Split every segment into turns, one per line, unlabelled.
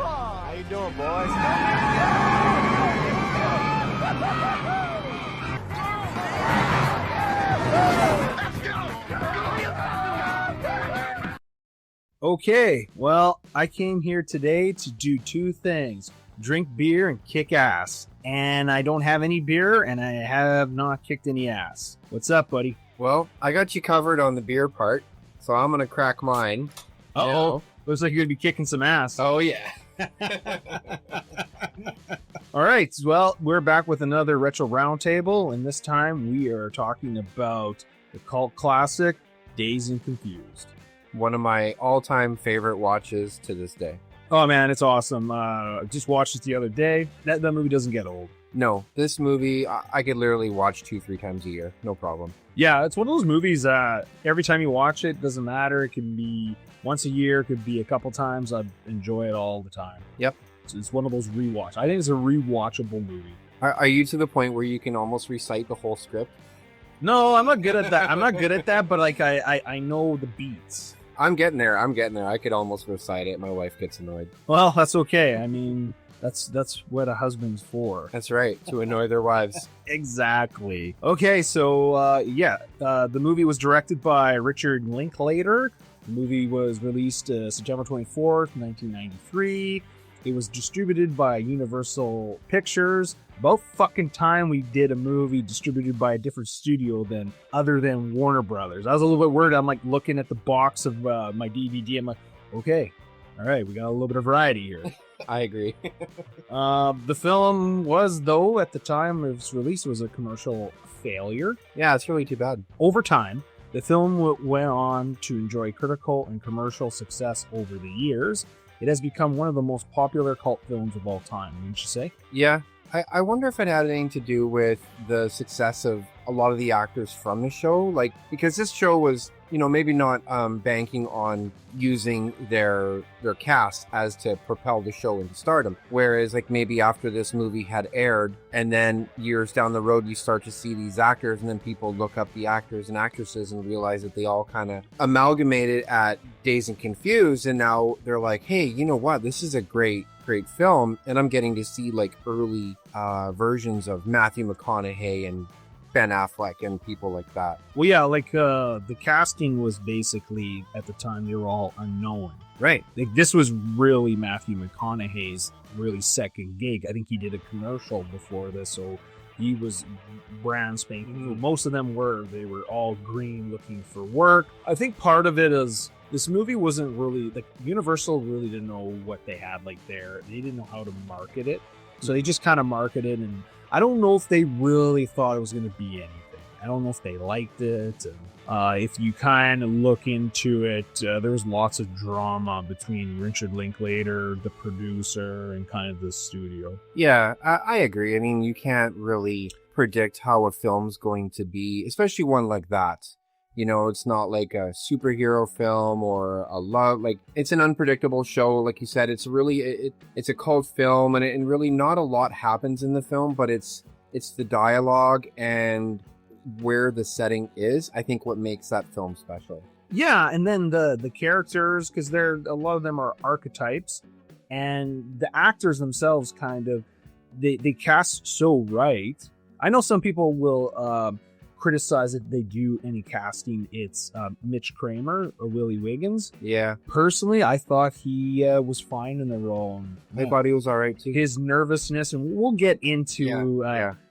How you doing, boys?
Okay, well, I came here today to do two things. Drink beer and kick ass. And I don't have any beer, and I have not kicked any ass. What's up, buddy?
Well, I got you covered on the beer part, so I'm going to crack mine.
Uh-oh. Looks like you're going to be kicking some ass.
Oh, yeah.
All right, well, we're back with another Retro Roundtable, and this time we are talking about the cult classic, Dazed and Confused.
One of my all-time favorite watches to this day.
Oh, man, it's awesome. Just watched it the other day. That movie doesn't get old.
No, this movie, I could literally watch 2-3 times a year. No problem.
Yeah, it's one of those movies every time you watch it, doesn't matter. It can be once a year, it could be a couple times. I enjoy it all the time.
Yep.
It's one of those rewatch. I think it's a rewatchable movie.
Are you to the point where you can almost recite the whole script?
No, I'm not good at that. I'm not good at that, but like I know the beats.
I'm getting there. I could almost recite it. My wife gets annoyed.
Well, that's okay. I mean, that's what a husband's for.
That's right, to annoy their wives.
Exactly. Okay, so the movie was directed by Richard Linklater. The movie was released September 24th, 1993. It was distributed by Universal Pictures. About fucking time we did a movie distributed by a different studio other than Warner Brothers. I was a little bit worried. I'm like looking at the box of my DVD. I'm like, okay, all right, we got a little bit of variety here.
I agree.
The film was, though, at the time of its release, was a commercial failure.
Yeah, it's really too bad.
Over time, the film went on to enjoy critical and commercial success over the years. It has become one of the most popular cult films of all time, wouldn't you say?
Yeah. I wonder if it had anything to do with the success of a lot of the actors from the show. Like, because this show was, maybe not banking on using their cast as to propel the show into stardom. Whereas, like, maybe after this movie had aired, and then years down the road, you start to see these actors, and then people look up the actors and actresses and realize that they all kind of amalgamated at Dazed and Confused, and now they're like, hey, you know what? This is a great film, and I'm getting to see like early versions of Matthew McConaughey and Ben Affleck and people like that.
Well, yeah, like the casting was basically, at the time, they were all unknown.
Right.
Like, this was really Matthew McConaughey's really second gig. I think he did a commercial before this, so he was brand spanking. Most of them they were all green looking for work. I think part of it is this movie wasn't really, like, Universal really didn't know what they had like there. They didn't know how to market it. So they just kind of marketed, and I don't know if they really thought it was going to be anything. I don't know if they liked it. And, if you kind of look into it, there was lots of drama between Richard Linklater, the producer, and kind of the studio.
Yeah, I agree. I mean, you can't really predict how a film's going to be, especially one like that. It's not like a superhero film or a love, like, it's an unpredictable show. Like you said, it's really, it's a cult film, and really not a lot happens in the film, but it's the dialogue and where the setting is, I think, what makes that film special.
Yeah, and then the characters, because a lot of them are archetypes, and the actors themselves kind of, they cast so right. I know some people will criticize it they do any casting. It's Mitch Kramer or Willie Wiggins.
Yeah.
Personally, I thought he was fine in the role.
I thought he was all right too.
His nervousness, and we'll get into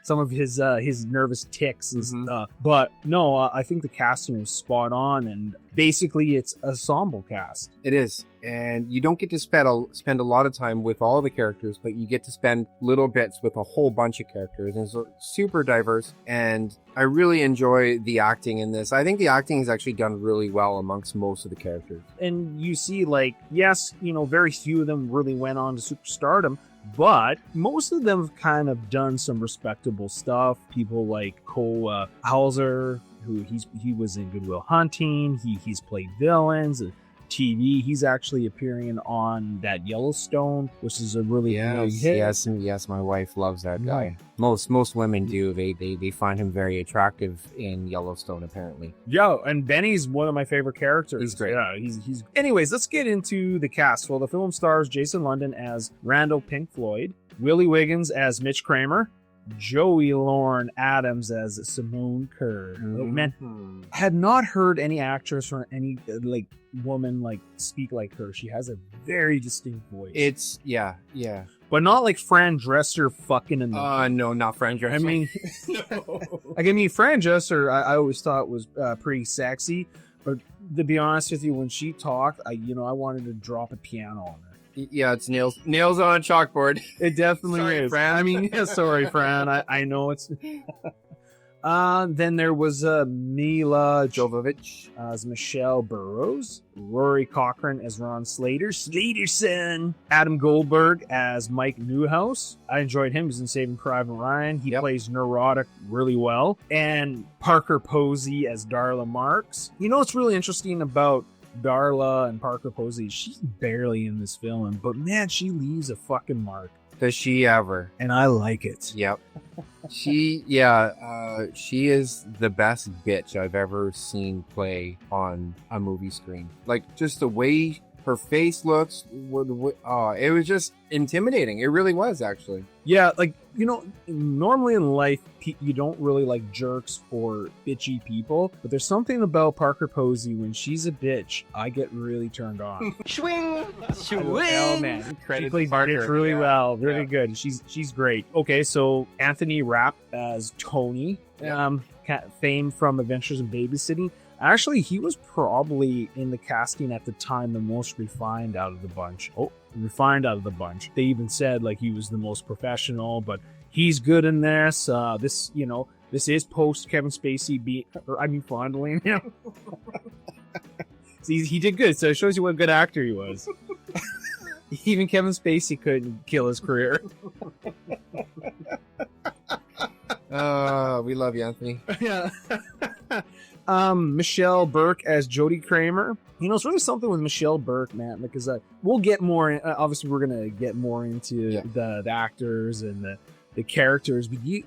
some of his nervous tics and stuff. But no, I think the casting was spot on, and basically it's a ensemble cast.
It is. And you don't get to spend a lot of time with all the characters, but you get to spend little bits with a whole bunch of characters, and it's super diverse. And I really enjoy the acting in this. I think the acting is actually done really well amongst most of the characters.
And you see, like, yes, very few of them really went on to superstardom, but most of them have kind of done some respectable stuff. People like Cole Hauser, who he was in Good Will Hunting. He's played villains. TV. He's actually appearing on that Yellowstone, which is a really big hit.
Yes, my wife loves that guy. Most women do. They find him very attractive in Yellowstone, apparently.
Yeah, and Benny's one of my favorite characters.
He's great.
Yeah, he's. Anyways, let's get into the cast. Well, the film stars Jason London as Randall Pink Floyd, Willie Wiggins as Mitch Kramer, Joey Lauren Adams as Simone Kerr. Man, I had not heard any actress or any woman speak like her. She has a very distinct voice.
It's
but not like Fran Dresser fucking in the.
No, not Fran Dresser.
I mean, Fran Dresser, I always thought was pretty sexy, but to be honest with you, when she talked, I wanted to drop a piano on her.
Yeah, it's nails on a chalkboard.
It definitely is.
Fran.
I mean, sorry, Fran. I know it's. Then there was Mila Jovovich as Michelle Burrows, Rory Cochrane as Ron Slaterson, Adam Goldberg as Mike Newhouse. I enjoyed him. He's in Saving Private Ryan. He plays neurotic really well. And Parker Posey as Darla Marks. You know what's really interesting about Darla and Parker Posey? She's barely in this film, but man, she leaves a fucking mark.
Does she ever?
And I like it.
Yep. She is the best bitch I've ever seen play on a movie screen. Like, just the way her face looks, it was just intimidating. It really was, actually.
Yeah, normally in life, you don't really like jerks or bitchy people, but there's something about Parker Posey. When she's a bitch, I get really turned on.
Swing!
Oh, man. She plays bitch really well. Really good. She's great. Okay, so Anthony Rapp as Tony, famed from Adventures in Babysitting. Actually, he was probably in the casting at the time the most refined out of the bunch. They even said he was the most professional, but he's good in this. This is post Kevin Spacey fondling him. See, he did good, so it shows you what a good actor he was. Even Kevin Spacey couldn't kill his career.
We love you, Anthony.
Yeah. Michelle Burke as Jodie Kramer. It's really something with Michelle Burke, man, because we'll get more. Obviously, we're gonna get more into the actors and the characters, but you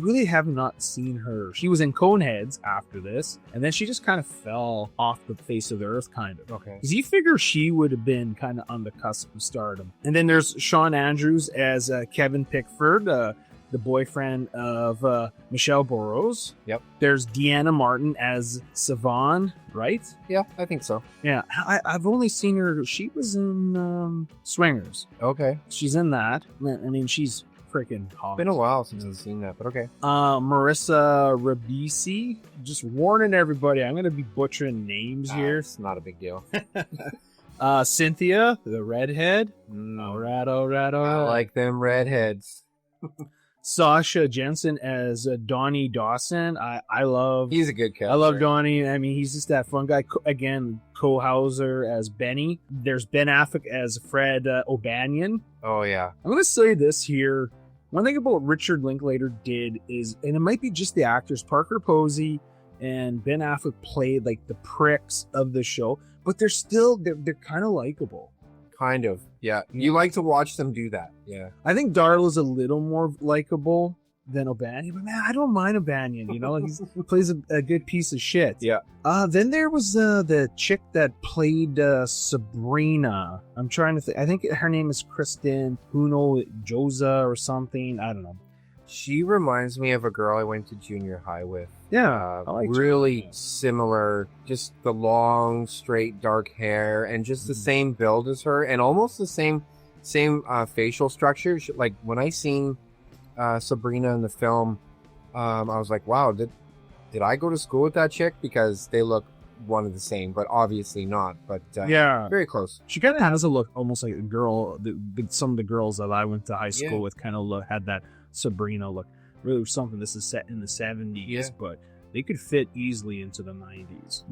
really have not seen her. She was in Coneheads after this, and then she just kind of fell off the face of the earth, kind of.
Okay.
Because you figure she would have been kind of on the cusp of stardom. And then there's Sean Andrews as Kevin Pickford, the boyfriend of Michelle Burrows.
Yep. There's
Deanna Martin as Savon, right?
Yeah, I think so.
Yeah, I've only seen her. She was in Swingers.
Okay.
She's in that. I mean, she's freaking hot.
Been a while since I've seen that, but okay.
Marissa Ribisi. Just warning everybody, I'm going to be butchering names here.
It's not a big deal.
Cynthia, the redhead. All right.
I like them redheads.
Sasha Jensen as Donnie Dawson. I love.
He's a good character.
I love Donnie. I mean, he's just that fun guy. Again, Cole Hauser as Benny. There's Ben Affleck as Fred O'Banion.
Oh yeah.
I'm gonna say this here. One thing about Richard Linklater did is, and it might be just the actors, Parker Posey and Ben Affleck played the pricks of the show, but they're kind of likable.
Kind of, yeah. You like to watch them do that, yeah.
I think Darla's a little more likable than O'Banion, but man, I don't mind O'Banion. He plays a good piece of shit.
Yeah.
Then there was the chick that played Sabrina. I'm trying to think. I think her name is Kristen Huno Joza or something. I don't know.
She reminds me of a girl I went to junior high with.
Yeah,
really similar, just the long, straight, dark hair, and just the same build as her, and almost the same facial structure. Like when I seen Sabrina in the film, I was like, wow, did I go to school with that chick? Because they look one of the same, but obviously not. But
yeah,
very close.
She kind of has a look almost like a girl. Some of the girls that I went to high school with kind of had that Sabrina look. Really something. This is set in the 70s, but they could fit easily into the 90s.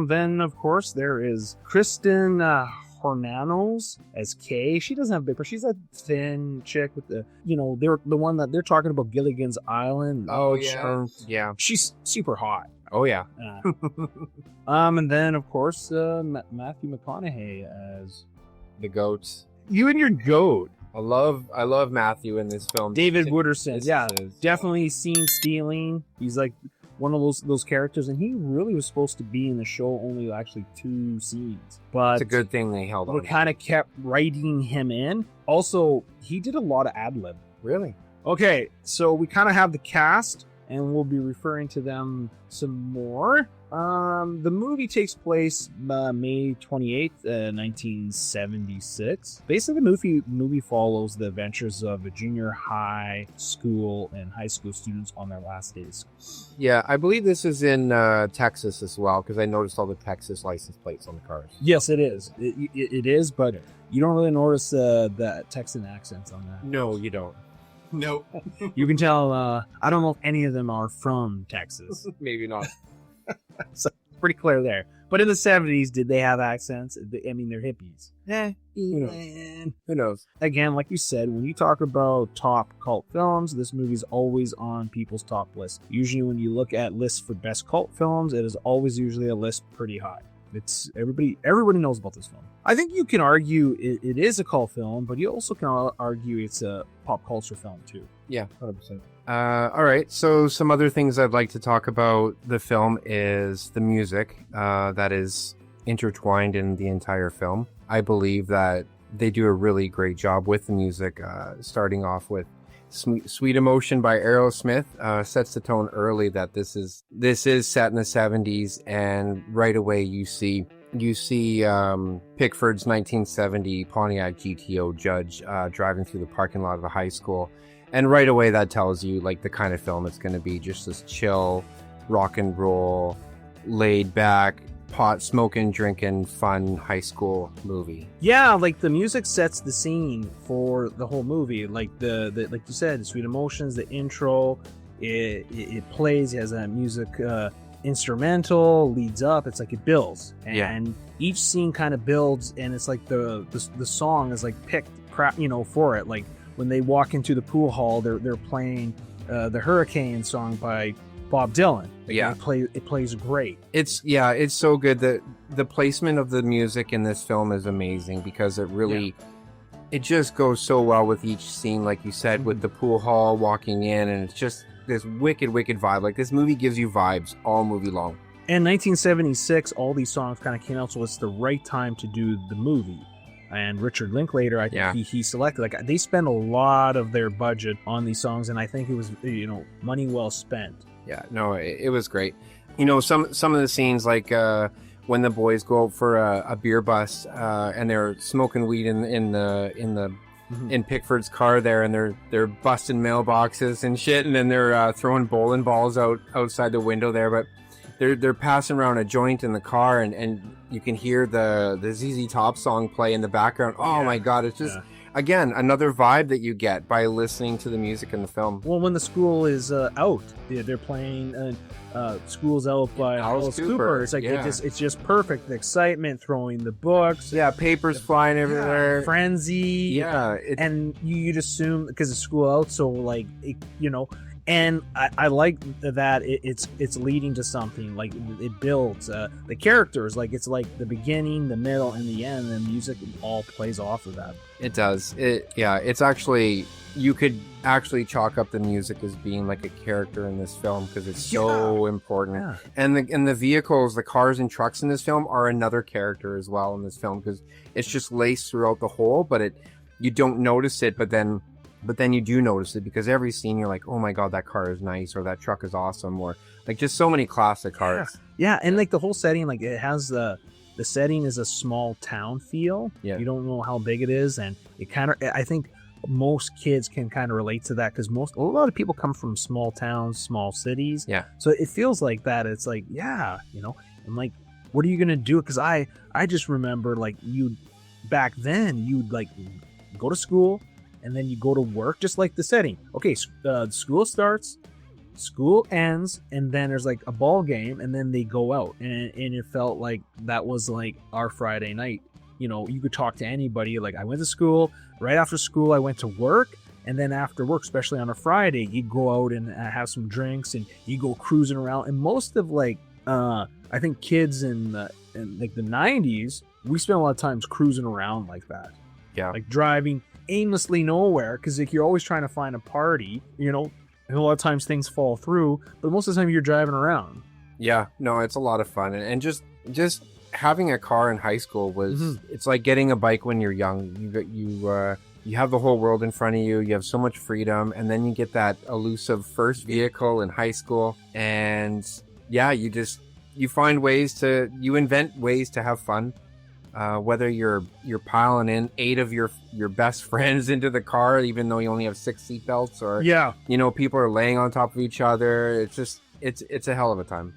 Then of course there is Kristen Hornanos as Kay. She doesn't have big, she's a thin chick with they're the one that they're talking about, Gilligan's Island.
Oh yeah, yeah.
She's super hot.
Oh yeah.
And then of course Matthew McConaughey as
The goats.
you and your goat.
I love Matthew in this film.
David Wooderson.
This
Yeah,
is-
definitely scene stealing. He's like one of those characters, and he really was supposed to be in the show only actually 2 scenes. But
It's a good thing they held
we
on.
kind of kept writing him in. Also, he did a lot of ad lib.
Really?
Okay, so we kind of have the cast, and we'll be referring to them some more. The movie takes place May 28th, 1976. Basically, the movie follows the adventures of a junior high school and high school students on their last days.
Yeah, I believe this is in Texas as well, because I noticed all the Texas license plates on the cars.
Yes, it is. It is, but you don't really notice the Texan accents on that.
No, you don't. Nope.
You can tell, I don't know if any of them are from Texas.
Maybe not.
So pretty clear there. But in the 70s, did they have accents? I mean, they're hippies.
Who knows?
Again, like you said, when you talk about top cult films, this movie's always on people's top list. Usually when you look at lists for best cult films, it is always usually a list pretty high. It's everybody knows about this film. I think you can argue it is a cult film, but you also can argue it's a pop culture film too.
Yeah, 100%. All right, so some other things I'd like to talk about the film is the music that is intertwined in the entire film. I believe that they do a really great job with the music, starting off with Sweet Emotion by Aerosmith sets the tone early that this is set in the 70s, and right away you see Pickford's 1970 Pontiac GTO Judge driving through the parking lot of the high school, and right away that tells you like the kind of film it's going to be, just this chill, rock and roll, laid back, pot smoking, drinking, fun high school movie.
Yeah, like the music sets the scene for the whole movie. Like the like you said, the Sweet Emotions, the intro, it plays, it has a music instrumental, leads up. It's like it builds, and each scene kind of builds, and it's like the song is like picked, for it. Like when they walk into the pool hall, they're playing the Hurricane song by Bob Dylan. It plays great.
It's so good that the placement of the music in this film is amazing, because it really it just goes so well with each scene, like you said, with the pool hall walking in, and it's just this wicked vibe. Like this movie gives you vibes all movie long.
In 1976, all these songs kind of came out, so it's the right time to do the movie. And Richard Linklater, I think he selected, like, they spent a lot of their budget on these songs, and I think it was, money well spent.
Yeah, no, it was great. Some of the scenes, like when the boys go out for a beer bust, and they're smoking weed in Pickford's car there, and they're busting mailboxes and shit, and then they're throwing bowling balls outside the window there, but they're passing around a joint in the car, and you can hear the ZZ Top song play in the background. Oh my god, it's just again another vibe that you get by listening to the music in the film.
Well, when the school is out, they're playing "School's Out" by Alice Cooper. It's like it's just perfect. The excitement, throwing the books,
papers flying everywhere,
frenzy, and you'd assume because it's school out, so like And I like that it's leading to something, like it builds the characters, like it's like the beginning, the middle, and the end, and the music all plays off of that.
It does. It's actually, you could actually chalk up the music as being like a character in this film, because it's so important. Yeah. And the vehicles, the cars and trucks in this film are another character as well in this film, because it's just laced throughout the whole, but you don't notice it, but then you do notice it, because every scene you're like, oh my god, that car is nice, or that truck is awesome, or like just so many classic cars.
Yeah, and like the whole setting, like it has the setting is a small town feel. Yeah. You don't know how big it is, and it kind of, I think most kids can kind of relate to that, because a lot of people come from small towns, small cities. Yeah. So it feels like that. It's like, and like, what are you gonna do? Because I just remember, like, back then you'd like go to school, and then you go to work, just like the setting. Okay, school starts, school ends, and then there's like a ball game, and then they go out, and it felt like that was like our Friday night. You could talk to anybody. Like, I went to school, right after school I went to work, And then after work, especially on a Friday, you go out and have some drinks and you go cruising around. And most of like, I think kids in like the 90s, we spent a lot of times cruising around like that.
Yeah.
Like driving aimlessly nowhere, because like you're always trying to find a party, you know, and a lot of times things fall through, but most of the time you're driving around.
Yeah, no, it's a lot of fun. And just having a car in high school was, it's like getting a bike when you're young. You have the whole world in front of you. You have so much freedom. And then you get that elusive first vehicle in high school. And yeah, you find ways you invent ways to have fun. Whether you're piling in 8 of your best friends into the car, even though you only have 6 seatbelts, or, you know, people are laying on top of each other. It's just, it's a hell of a time.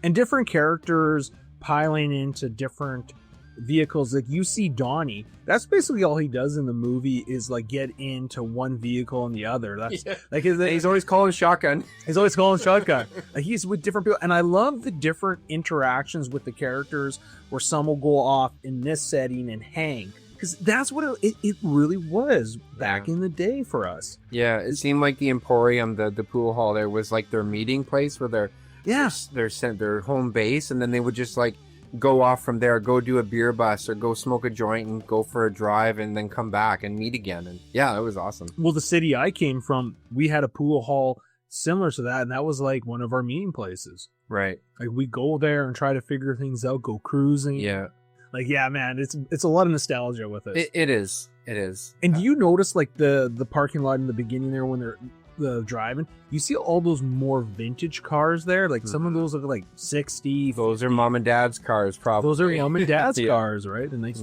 And different characters piling into different vehicles. Like you see Donnie, that's basically all he does in the movie is like get into one vehicle and the other. That's like
he's always calling shotgun.
Like he's with different people, and I love the different interactions with the characters where some will go off in this setting and hang, because that's what it really was back in the day for us.
Yeah, it seemed like the Emporium, the pool hall there, was like their meeting place where their home base, and then they would just like go off from there, go do a beer bus or go smoke a joint and go for a drive and then come back and meet again. And yeah, it was awesome.
Well, the city I came from, we had a pool hall similar to that, and that was like one of our meeting places.
Right.
Like we go there and try to figure things out, go cruising.
Yeah.
Like, yeah, man, it's a lot of nostalgia with it.
It is.
And do you notice like the parking lot in the beginning there when they're driving, you see all those more vintage cars there, like some of those look like 60.
Those are mom and dad's cars, probably.
Those are mom and dad's cars, right? The nice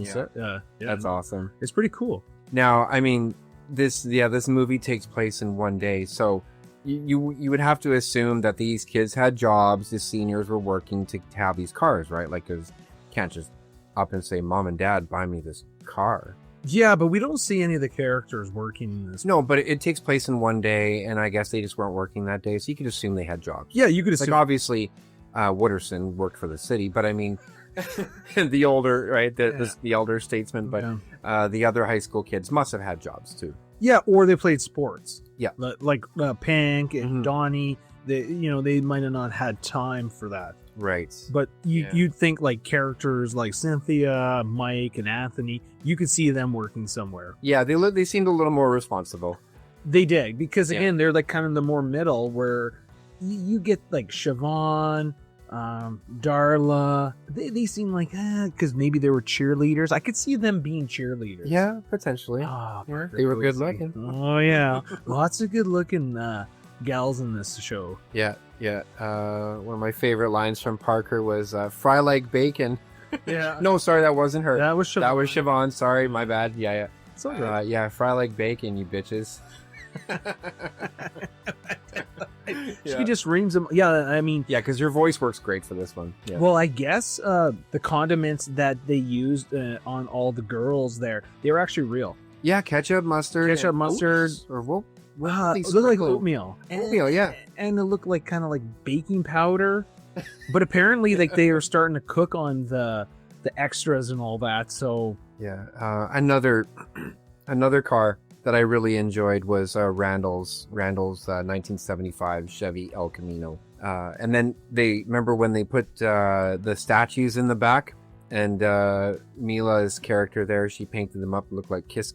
that's awesome.
It's pretty cool.
Now, I mean, this movie takes place in one day, so you would have to assume that these kids had jobs, the seniors were working to have these cars, right? Like, because you can't just up and say, Mom and Dad, buy me this car.
Yeah, but we don't see any of the characters working in this.
No, but it takes place in one day, and I guess they just weren't working that day, so you could assume they had jobs.
Yeah, you could assume.
Like, obviously, Wooderson worked for the city, but I mean, the older, right, the elder statesman, but the other high school kids must have had jobs, too.
Yeah, or they played sports.
Yeah.
Like Pink and Donnie, they might have not had time for that.
Right.
But you'd think like characters like Cynthia, Mike, and Anthony, you could see them working somewhere.
Yeah, they seemed a little more responsible.
They did, because again, they're like kind of the more middle, where you get like Siobhan, Darla. They seem like, because maybe they were cheerleaders. I could see them being cheerleaders.
Yeah, potentially.
Oh,
they were good looking.
Oh, yeah. Lots of good looking gals in this show.
Yeah. One of my favorite lines from Parker was fry like bacon.
Yeah.
No, sorry, that wasn't her.
That was Siobhan.
That was Siobhan. Sorry, my bad. Yeah.
It's all right.
Yeah, fry like bacon, you bitches.
She just reams them. Yeah, I mean.
Yeah, because your voice works great for this one. Yeah.
Well, I guess the condiments that they used on all the girls there, they were actually real.
Yeah, ketchup, mustard.
Oats,
or what?
It looked like oatmeal.
Oatmeal, yeah.
And it looked like kind of like baking powder. But apparently, like they were starting to cook on the extras and all that. So
yeah, another car that I really enjoyed was Randall's 1975 Chevy El Camino. And then remember when they put the statues in the back, and Mila's character there, she painted them up, looked like Kiss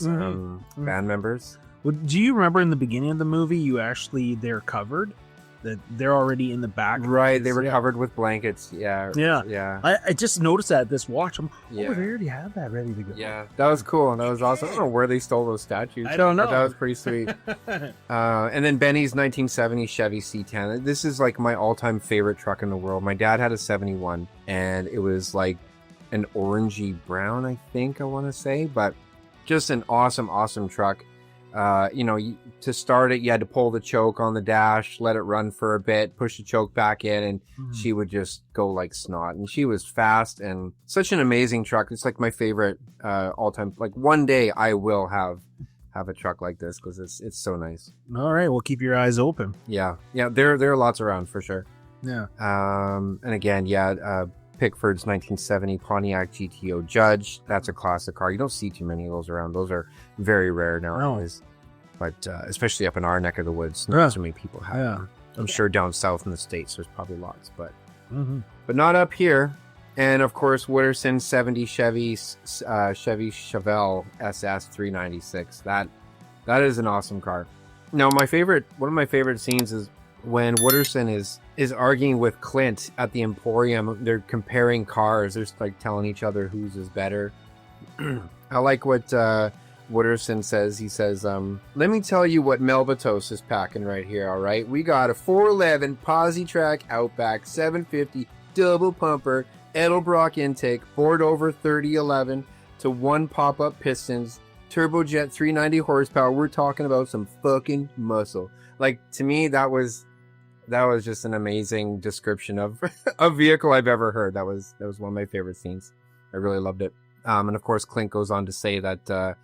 band members.
Well, do you remember in the beginning of the movie, they're covered? That they're already in the back?
Right, they were covered with blankets. Yeah.
I just noticed that this watch. They already have that ready to go.
Yeah, that was cool. And that was awesome. I don't know where they stole those statues.
I don't know.
But that was pretty sweet. And then Benny's 1970 Chevy C10. This is like my all-time favorite truck in the world. My dad had a 71, and it was like an orangey brown, I think I want to say, but just an awesome truck. To start it, you had to pull the choke on the dash, let it run for a bit, push the choke back in, and she would just go like snot. And she was fast and such an amazing truck. It's like my favorite all-time. Like one day I will have a truck like this because it's so nice.
All right, well, keep your eyes open.
Yeah, there are lots around for sure.
Yeah.
And again, Pickford's 1970 Pontiac GTO Judge. That's a classic car. You don't see too many of those around. Those are very rare nowadays. but especially up in our neck of the woods, not so many people have them. I'm
Okay.
sure down south in the States, there's probably lots, but
Mm-hmm.
not up here. And of course, Wooderson 70 Chevy Chevelle SS 396. That is an awesome car. Now, one of my favorite scenes is when Wooderson is arguing with Clint at the Emporium. They're comparing cars. They're like telling each other whose is better. I like what Wooderson says. He says, let me tell you what Melbatos is packing right here, all right? We got a 411 Posi-Track Outback 750 double pumper Edelbrock intake, bored over 3011 to 1 pop-up pistons, turbojet 390 horsepower. We're talking about some fucking muscle. Like, to me, that was just an amazing description of a vehicle I've ever heard. That was one of my favorite scenes. I really loved it. And of course, Clint goes on to say that,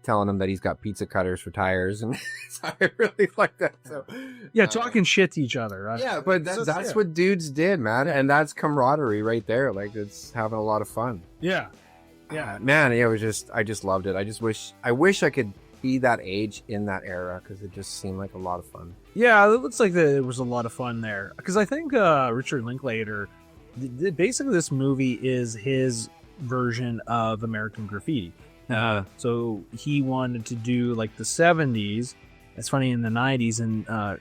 telling him that he's got pizza cutters for tires, and so I really like that. So
Yeah, talking shit to each other. Right?
yeah, but that's what dudes did, man, and that's camaraderie right there. Like, it's having a lot of fun.
Yeah.
Man, it was I just loved it. I wish I could be that age in that era, because it just seemed like a lot of fun.
Yeah, it looks like it was a lot of fun there. Because I think Richard Linklater, basically this movie is his version of American Graffiti. So he wanted to do like the 70s. It's funny, in the 90s, and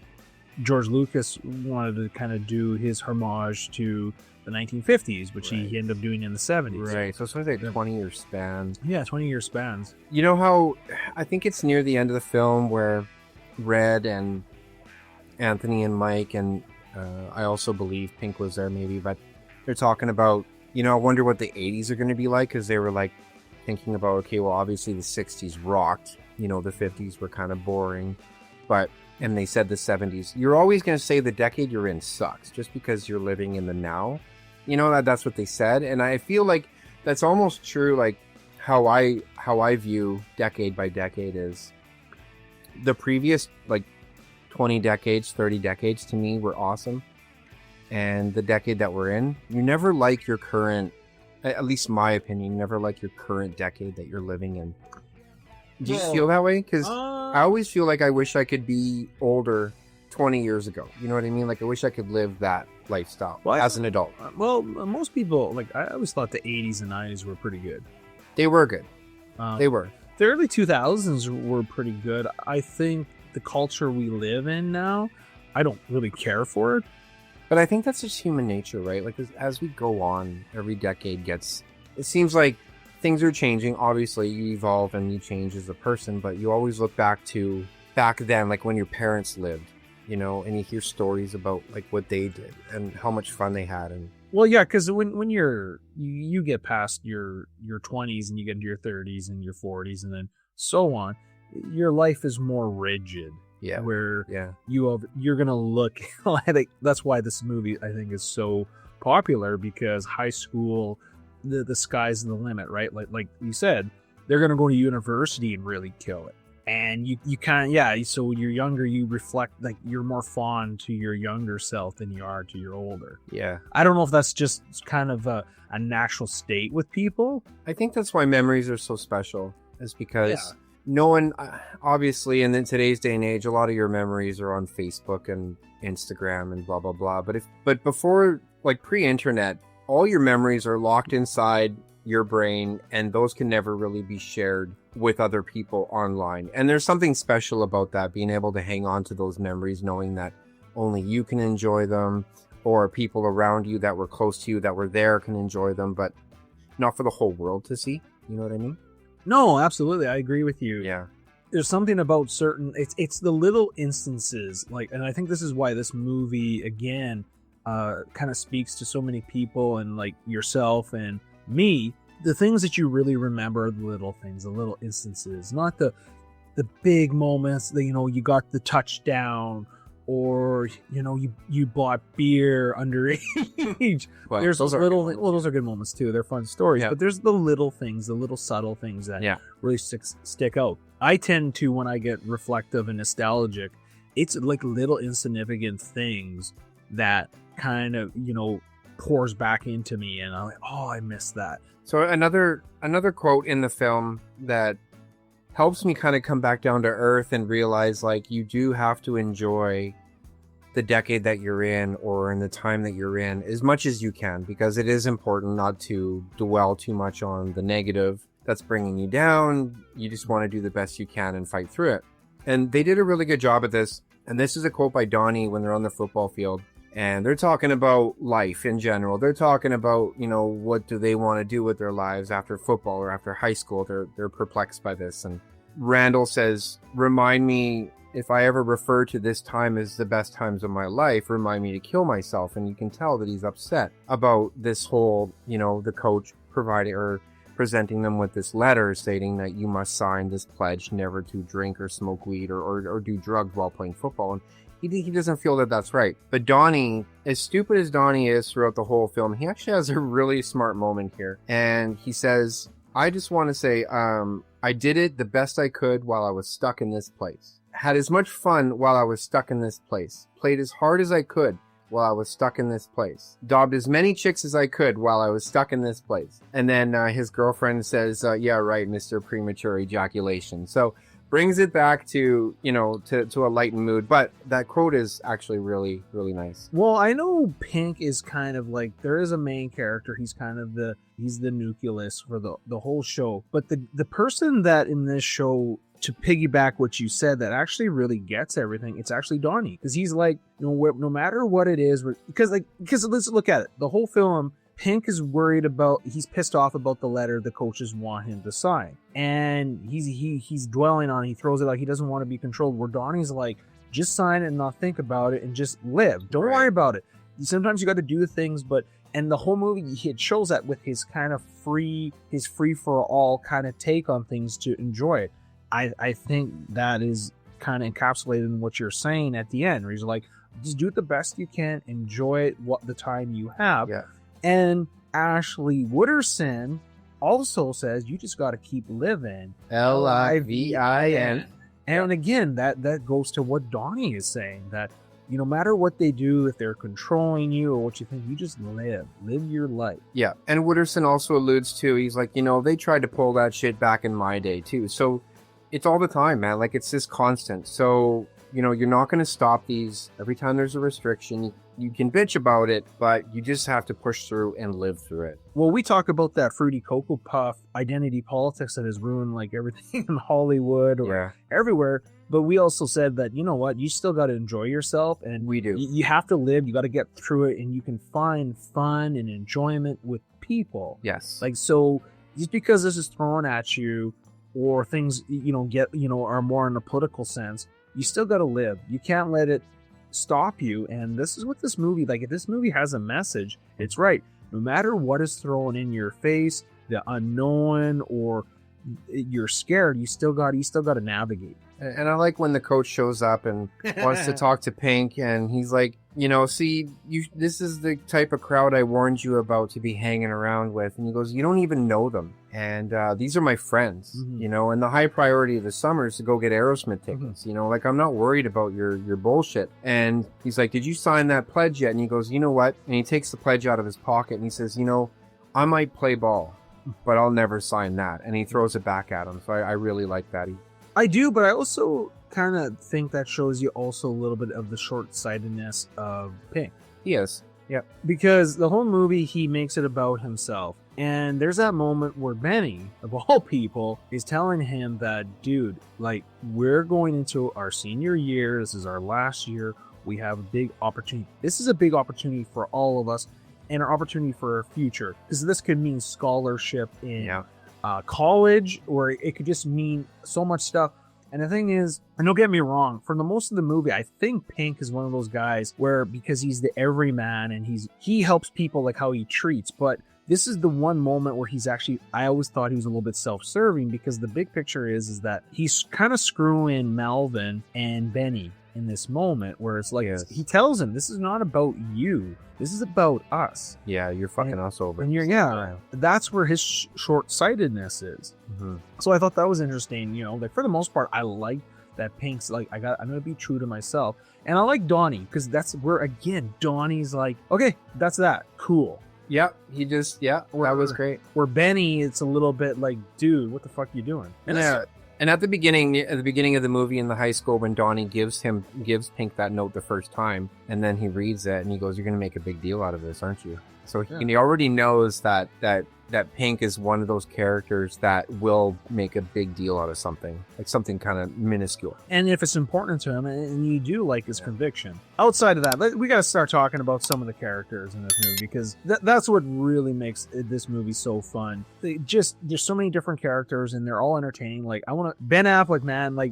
George Lucas wanted to kind of do his homage to the 1950s, which he ended up doing in the 70s.
Right. So it's like a 20-year span.
Yeah, 20-year spans.
You know how I think it's near the end of the film where Red and Anthony and Mike, and I also believe Pink was there maybe, but they're talking about, I wonder what the 80s are going to be like, because they were like thinking about, okay, well, obviously the 60s rocked, the 50s were kind of boring, and they said the 70s. You're always going to say the decade you're in sucks just because you're living in the now. That's what they said, and I feel like that's almost true. Like how I view decade by decade is the previous like 20 decades, 30 decades to me were awesome, and the decade that we're in, you never like your current. At least my opinion, never like your current decade that you're living in. Do you feel that way? Because I always feel like I wish I could be older 20 years ago. You know what I mean? Like, I wish I could live that lifestyle as an adult.
Most people, like, I always thought the 80s and 90s were pretty good.
They were good. They were.
The early 2000s were pretty good. I think the culture we live in now, I don't really care for it.
But I think that's just human nature, right? Like, as we go on, every decade it seems like things are changing. Obviously, you evolve and you change as a person, but you always look back then, like when your parents lived, and you hear stories about like what they did and how much fun they had. And
well, yeah, because when you get past your 20s and you get into your 30s and your 40s and then so on, your life is more rigid.
Yeah.
Where you're gonna look. I think that's why this movie, I think, is so popular, because high school, the sky's the limit, right? Like you said, they're gonna go to university and really kill it. And you kind of, so when you're younger, you reflect, like, you're more fond to your younger self than you are to your older.
Yeah.
I don't know if that's just kind of a natural state with people.
I think that's why memories are so special, is because no one, obviously, in today's day and age, a lot of your memories are on Facebook and Instagram and blah, blah, blah. But before, like pre-internet, all your memories are locked inside your brain, and those can never really be shared with other people online. And there's something special about that, being able to hang on to those memories, knowing that only you can enjoy them, or people around you that were close to you that were there can enjoy them, but not for the whole world to see. You know what I mean?
No, absolutely. I agree with you.
Yeah.
There's something about it's the little instances, like, and I think this is why this movie, again, kind of speaks to so many people, and like yourself and me. The things that you really remember are the little things, the little instances, not the big moments that, you got the touchdown, or, you bought beer underage.
Well,
there's
those
those are good moments too. They're fun stories,
Yeah.
but there's the little things, the little subtle things that really stick out. I tend to, when I get reflective and nostalgic, it's like little insignificant things that kind of, pours back into me, and I'm like, oh, I miss that.
So another quote in the film that helps me kind of come back down to earth and realize like you do have to enjoy the decade that you're in or in the time that you're in as much as you can, because it is important not to dwell too much on the negative that's bringing you down. You just want to do the best you can and fight through it. And they did a really good job at this. And this is a quote by Donnie when they're on the football field. And they're talking about life in general. They're talking about, you know, what do they want to do with their lives after football or after high school. They're perplexed by this. And Randall says, remind me, if I ever refer to this time as the best times of my life, remind me to kill myself. And you can tell that he's upset about this whole, you know, the coach providing or presenting them with this letter stating that you must sign this pledge never to drink or smoke weed or do drugs while playing football. And he doesn't feel that that's right. But Donnie, as stupid as Donnie is throughout the whole film, he actually has a really smart moment here. And he says, I just want to say, I did it the best I could while I was stuck in this place. Had as much fun while I was stuck in this place. Played as hard as I could while I was stuck in this place. Dobbed as many chicks as I could while I was stuck in this place. And then his girlfriend says, yeah, right, Mr. Premature Ejaculation. So brings it back to, you know, to a lightened mood. But that quote is actually really, really nice.
Well, I know Pink is kind of like, there is a main character. He's kind of he's the nucleus for the whole show. But the person that in this show, to piggyback what you said, that actually really gets everything, it's actually Donnie. Because he's like, no matter what it is, because let's look at it. The whole film, Pink is worried about, he's pissed off about the letter the coaches want him to sign. And he's dwelling on it. He throws it like he doesn't want to be controlled. Where Donnie's like, just sign it and not think about it and just live. Don't worry about it. Sometimes you got to do the things, and the whole movie, it shows that with his kind of free for all kind of take on things to enjoy it. I think that is kind of encapsulated in what you're saying at the end, where he's like, just do it the best you can, enjoy it what the time you have. Yeah. And Ashley Wooderson also says you just got to keep living.
Livin.
And again, that goes to what Donnie is saying, that no matter what they do, if they're controlling you or what you think, you just live your life.
Yeah. And Wooderson also alludes to, he's like, they tried to pull that shit back in my day too. So it's all the time, man. Like, it's just constant. So, you're not going to stop these. Every time there's a restriction, you can bitch about it, but you just have to push through and live through it.
Well, we talk about that fruity Cocoa Puff identity politics that has ruined like everything in Hollywood or everywhere. But we also said that, you know what, you still got to enjoy yourself. And
we do.
You have to live. You got to get through it. And you can find fun and enjoyment with people.
Yes.
Like, so just because this is thrown at you, or things, are more in a political sense, you still got to live. You can't let it stop you. And this is what this movie, like, if this movie has a message, it's right. No matter what is thrown in your face, the unknown, or you're scared, you still got to navigate.
And I like when the coach shows up and wants to talk to Pink, and he's like, see, this is the type of crowd I warned you about to be hanging around with. And he goes, you don't even know them. And these are my friends, and the high priority of the summer is to go get Aerosmith tickets. Like, I'm not worried about your bullshit. And he's like, did you sign that pledge yet? And he goes, you know what? And he takes the pledge out of his pocket and he says, I might play ball, but I'll never sign that. And he throws it back at him. So I really like that.
I do, but I also kind of think that shows you also a little bit of the short-sightedness of Pink.
Yes.
Yeah. Because the whole movie, he makes it about himself. And there's that moment where Benny, of all people, is telling him that, dude, like, we're going into our senior year. This is our last year. We have a big opportunity. This is a big opportunity for all of us and an opportunity for our future. Because this could mean scholarship in college, or it could just mean so much stuff. And the thing is, and don't get me wrong, for the most of the movie, I think Pink is one of those guys where, because he's the everyman and he helps people like how he treats, but this is the one moment where he's actually, I always thought he was a little bit self-serving, because the big picture is that he's kind of screwing Melvin and Benny in this moment, where it's like, he tells him, this is not about you. This is about us.
Yeah, you're fucking us over.
And that's where his short-sightedness is. Mm-hmm. So I thought that was interesting. Like, for the most part, I like that Pink's like, I'm going to be true to myself. And I like Donnie, because that's where, again, Donnie's like, okay, that's that. Cool.
Yep, that was great.
Where Benny, it's a little bit like, dude, what the fuck you doing?
And And at the beginning of the movie in the high school, when Donnie gives Pink that note the first time, and then he reads it and he goes, "You're going to make a big deal out of this, aren't you?" So he already knows that Pink is one of those characters that will make a big deal out of something, like something kind of minuscule.
And if it's important to him, and you do like his conviction. Outside of that, we got to start talking about some of the characters in this movie, because that's what really makes this movie so fun. There's so many different characters, and they're all entertaining. Like, Ben Affleck, man, like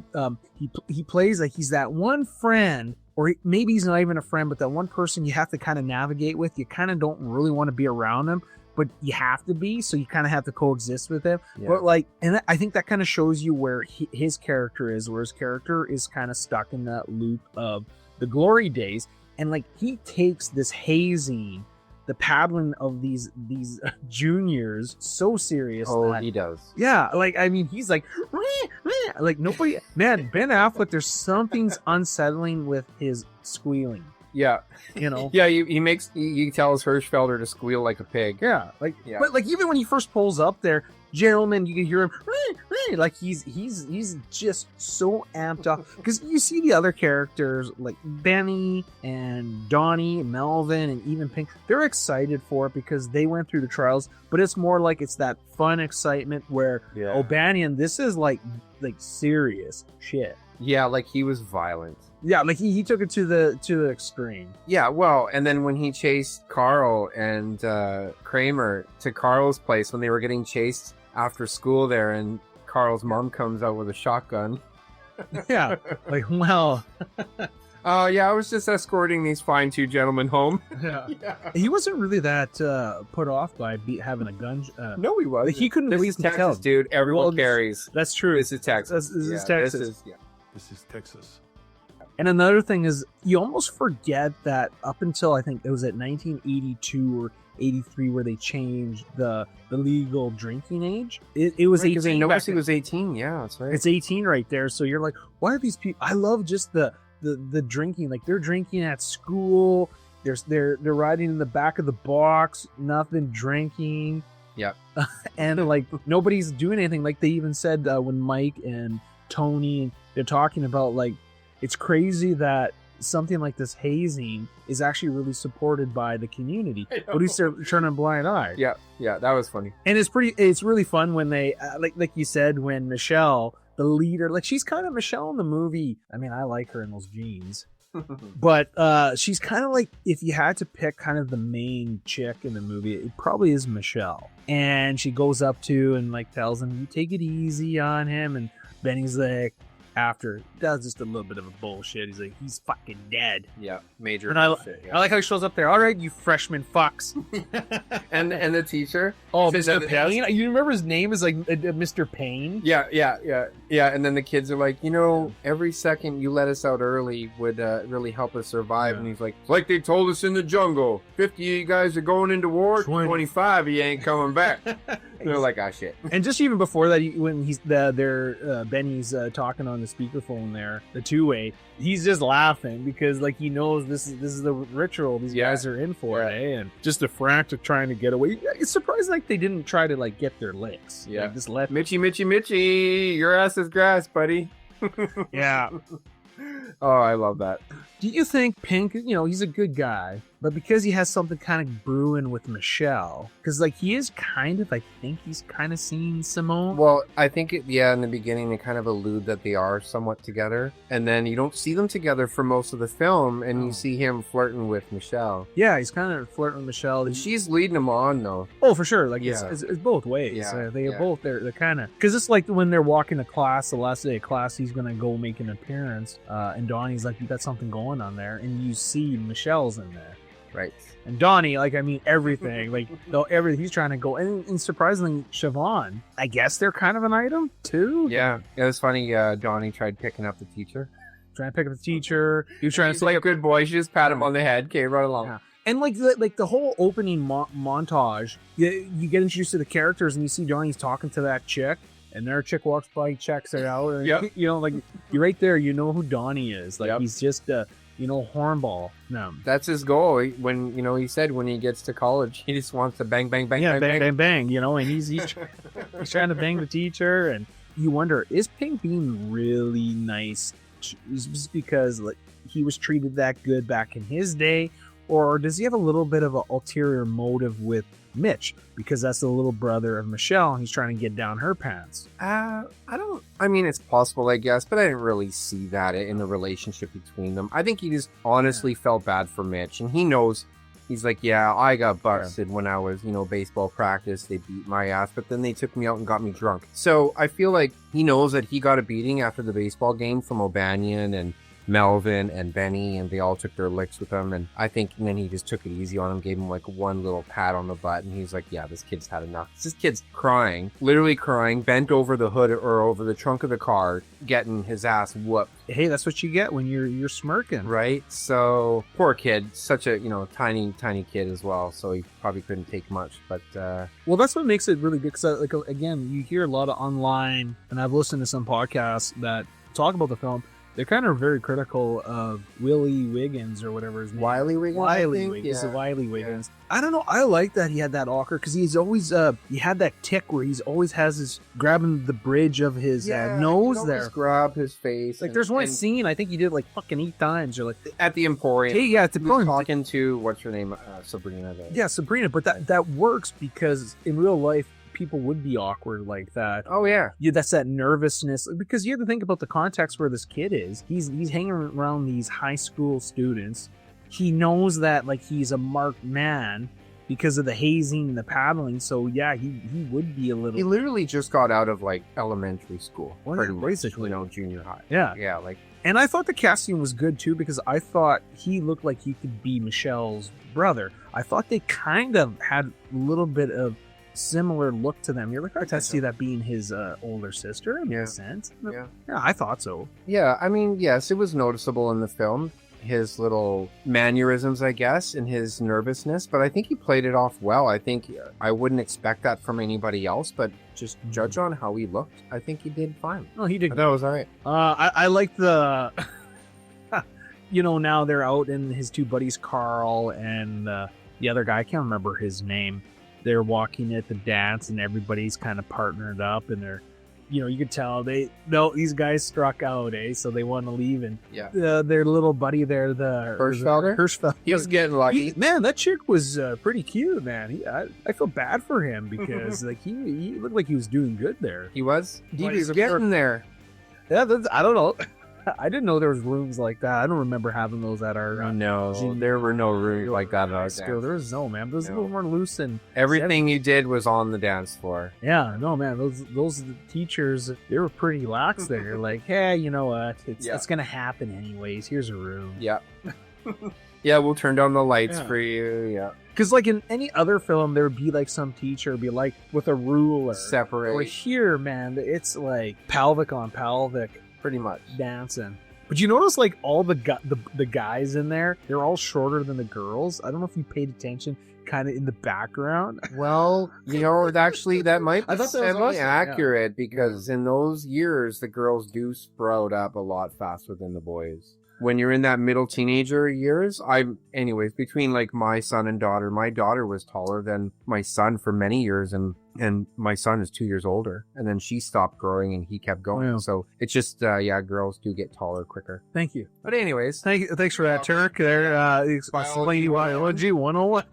he plays like he's that one friend, or maybe he's not even a friend, but that one person you have to kind of navigate with. You kind of don't really want to be around him, but you have to be, so you kind of have to coexist with him. Yeah. But like, and I think that kind of shows you where his character is, where his character is kind of stuck in that loop of the glory days. And like, he takes this hazing, the paddling of these juniors so serious.
Oh, he does.
Yeah, like, I mean, he's like nobody, man, Ben Affleck, there's something's unsettling with his squealing.
Yeah.
You know?
Yeah, he tells Hirschfelder to squeal like a pig.
Yeah. But like, even when he first pulls up there, gentlemen, you can hear him like he's just so amped up, because you see the other characters like Benny and Donnie, Melvin, and even Pink. They're excited for it because they went through the trials, but it's more like it's that fun excitement where O'Banion, this is like serious shit.
Yeah, like he was violent.
Yeah, like he took it to the extreme.
Yeah, well, and then when he chased Carl and Kramer to Carl's place when they were getting chased after school there, and Carl's mom comes out with a shotgun.
Yeah, like, well...
yeah, I was just escorting these fine two gentlemen home.
Yeah. He wasn't really that put off by having a gun.
No, he wasn't.
He couldn't.
This is Texas, dude. Everyone carries.
That's true.
This is Texas.
This is Texas.
This is Texas.
And another thing is, you almost forget that up until I think it was at 1982 or 83 where they changed the legal drinking age. It was 18.
Notice he was 18. Yeah, that's right.
It's 18 right there. So you're like, why are these people? I love just the drinking. Like, they're drinking at school. They're riding in the back of the box. Nothing drinking.
Yeah.
And like, nobody's doing anything. Like, they even said when Mike and Tony, they're talking about, like, it's crazy that something like this hazing is actually really supported by the community. But he's turning a blind eye.
Yeah, that was funny.
And it's really fun when they like you said, when Michelle, the leader, like, she's kind of Michelle in the movie. I mean, I like her in those jeans. But she's kind of like, if you had to pick kind of the main chick in the movie, it probably is Michelle. And she goes up to and like tells him, "You take it easy on him." And Benny's like, after that's just a little bit of a bullshit. He's like, "He's fucking dead."
Yeah, major.
And bullshit, I like how he shows up there. "All right, you freshman fucks."
and the teacher.
Oh, Mr. Payne. You remember his name is like Mr. Payne.
Yeah. And then the kids are like, every second you let us out early would really help us survive. Yeah. And he's like, "It's like they told us in the jungle. 50 of you guys are going into war. 25 you ain't coming back." They're like, "Ah, shit." And
just even before that, when Benny's talking on the speakerphone there, the two-way, he's just laughing because like he knows this is the ritual these guys are in for, and just a frantic trying to get away. It's surprising like they didn't try to like get their licks.
Yeah,
like, just let
Mitchy, your ass is grass, buddy.
Yeah.
Oh, I love that.
Do you think Pink, he's a good guy, but because he has something kind of brewing with Michelle, because like he is kind of, I think he's kind of seeing Simone.
Well, I think in the beginning they kind of allude that they are somewhat together, and then you don't see them together for most of the film, and you see him flirting with Michelle.
Yeah, he's kind of flirting with Michelle.
And she's leading him on though.
Oh, for sure. Like it's both ways. Yeah, they are both. They're kind of, because it's like when they're walking to class, the last day of class, he's gonna go make an appearance, and Donnie's like, "You got something going on there," and you see Michelle's in there.
Right.
And Donnie, like, I mean, everything. Like, everything he's trying to go. And surprisingly, Siobhan, I guess they're kind of an item, too.
Yeah. It was funny. Donnie tried picking up the teacher.
Trying to pick up the teacher. He was trying to
like a good boy. She just pat him on the head. Okay, run along.
Yeah. And, like the whole opening montage, you get introduced to the characters, and you see Donnie's talking to that chick. And their chick walks by, checks her out. And, like, you're right there. You know who Donnie is. Like, he's just hornball. No,
that's his goal. When he said when he gets to college, he just wants to bang, bang, bang,
bang, bang, bang. And he's trying to bang the teacher, and you wonder, is Pink being really nice just because like he was treated that good back in his day, or does he have a little bit of an ulterior motive with Mitch because that's the little brother of Michelle and he's trying to get down her pants?
I mean, it's possible, I guess, but I didn't really see that in the relationship between them. I think he just honestly felt bad for Mitch, and he knows. He's like, yeah, I got busted when I was, baseball practice. They beat my ass, but then they took me out and got me drunk. So I feel like he knows that he got a beating after the baseball game from O'Banion and Melvin and Benny, and they all took their licks with him. And I think then he just took it easy on him, gave him like one little pat on the butt, and he's like, yeah, this kid's had enough. This kid's crying, literally crying, bent over the hood or over the trunk of the car, getting his ass whooped.
Hey, that's what you get when you're smirking,
right? So poor kid, such a tiny kid as well, so he probably couldn't take much. But
well, that's what makes it really good, because like again, you hear a lot of online, and I've listened to some podcasts that talk about the film. They're kind of very critical of Willie Wiggins or whatever his name.
Wiley Wiggins.
Wiley Wiggins. Yeah. Wiley Wiggins. Yeah. I don't know. I like that he had that awkward, because he's always he had that tick where he's always has his grabbing the bridge of his nose there.
Grab his face.
Like there's one scene I think he did like fucking 8 times. Or like
at the Emporium.
Hey, yeah, at the Emporium.
Talking to what's her name, Sabrina.
Yeah, Sabrina. But that works because in real life, people would be awkward like that.
Oh yeah,
that's that nervousness, because you have to think about the context where this kid is. He's hanging around these high school students. He knows that like he's a marked man because of the hazing and the paddling. So yeah, he would be a little.
He literally just got out of like elementary school,
basically,
junior high.
Yeah,
like.
And I thought the casting was good too, because I thought he looked like he could be Michelle's brother. I thought they kind of had a little bit of similar look to them. You're like, I see that being his older sister. It makes sense. Yeah, I thought so.
Yeah, I mean, yes, it was noticeable in the film, his little mannerisms, I guess, and his nervousness, but I think he played it off well. I think I wouldn't expect that from anybody else, but just judge on how he looked. I think he did fine.
No, he did.
That was all right.
I like the now they're out in his 2 buddies, Carl and the other guy, I can't remember his name. They're walking at the dance and everybody's kind of partnered up, and they're, you could tell these guys struck out, so they want to leave. And their little buddy there, the Hirschfelder,
he was getting lucky.
Man, that chick was pretty cute, man. I feel bad for him because like he looked like he was doing good there.
He was. He was getting there.
Yeah, I don't know. I didn't know there was rooms like that. I don't remember having those at our...
No, there were no rooms like that at our
school. There was no, man. It was a little more loose, and
everything you did was on the dance floor.
Yeah, no, man. Those teachers, they were pretty lax there. Like, hey, you know what? It's going to happen anyways. Here's a room.
Yeah. Yeah, we'll turn down the lights for you. Yeah.
Because like in any other film, there would be like some teacher be like with a ruler.
Separate.
Or here, man, it's like pelvic on pelvic.
Pretty much
dancing. But you notice like all the guys in there, they're all shorter than the girls. I don't know if you paid attention kind of in the background.
Well, actually that might be semi-accurate because in those years the girls do sprout up a lot faster than the boys. When you're in that middle teenager years, anyways, between like my son and daughter, my daughter was taller than my son for many years, and my son is 2 years older, and then she stopped growing and he kept going. Oh, yeah. So it's just, girls do get taller quicker.
Thanks you.
But anyways.
Thanks for that, Turk. There, explain biology 101.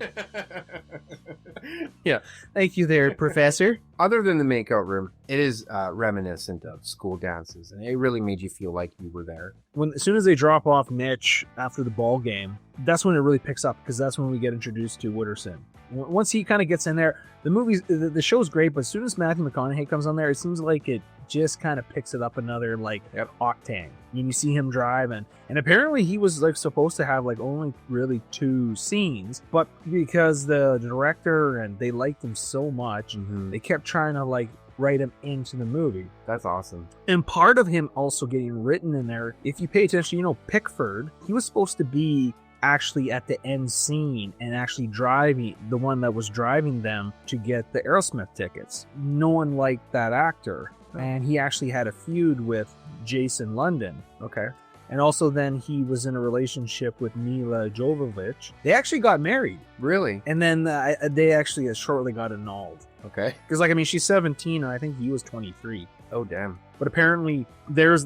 Yeah. Thank you there, Professor.
Other than the makeout room, it is reminiscent of school dances, and it really made you feel like you were there.
As soon as they drop off Mitch after the ball game, that's when it really picks up, because that's when we get introduced to Wooderson. Once he kind of gets in there, the show's great, but as soon as Matthew McConaughey comes on there, it seems like it just kind of picks it up another octane. And you see him drive, and apparently he was like supposed to have like only really 2 scenes, but because the director and they liked him so much, they kept trying to like write him into the movie.
That's awesome.
And part of him also getting written in there, if you pay attention, Pickford, he was supposed to be actually at the end scene and actually driving, the one that was driving them to get the Aerosmith tickets. No one liked that actor, and he actually had a feud with Jason London.
Okay.
And also then he was in a relationship with Mila Jovovich. They actually got married.
Really?
And then they actually shortly got annulled.
Okay.
Because she's 17 and I think he was 23.
Oh, damn.
But apparently there's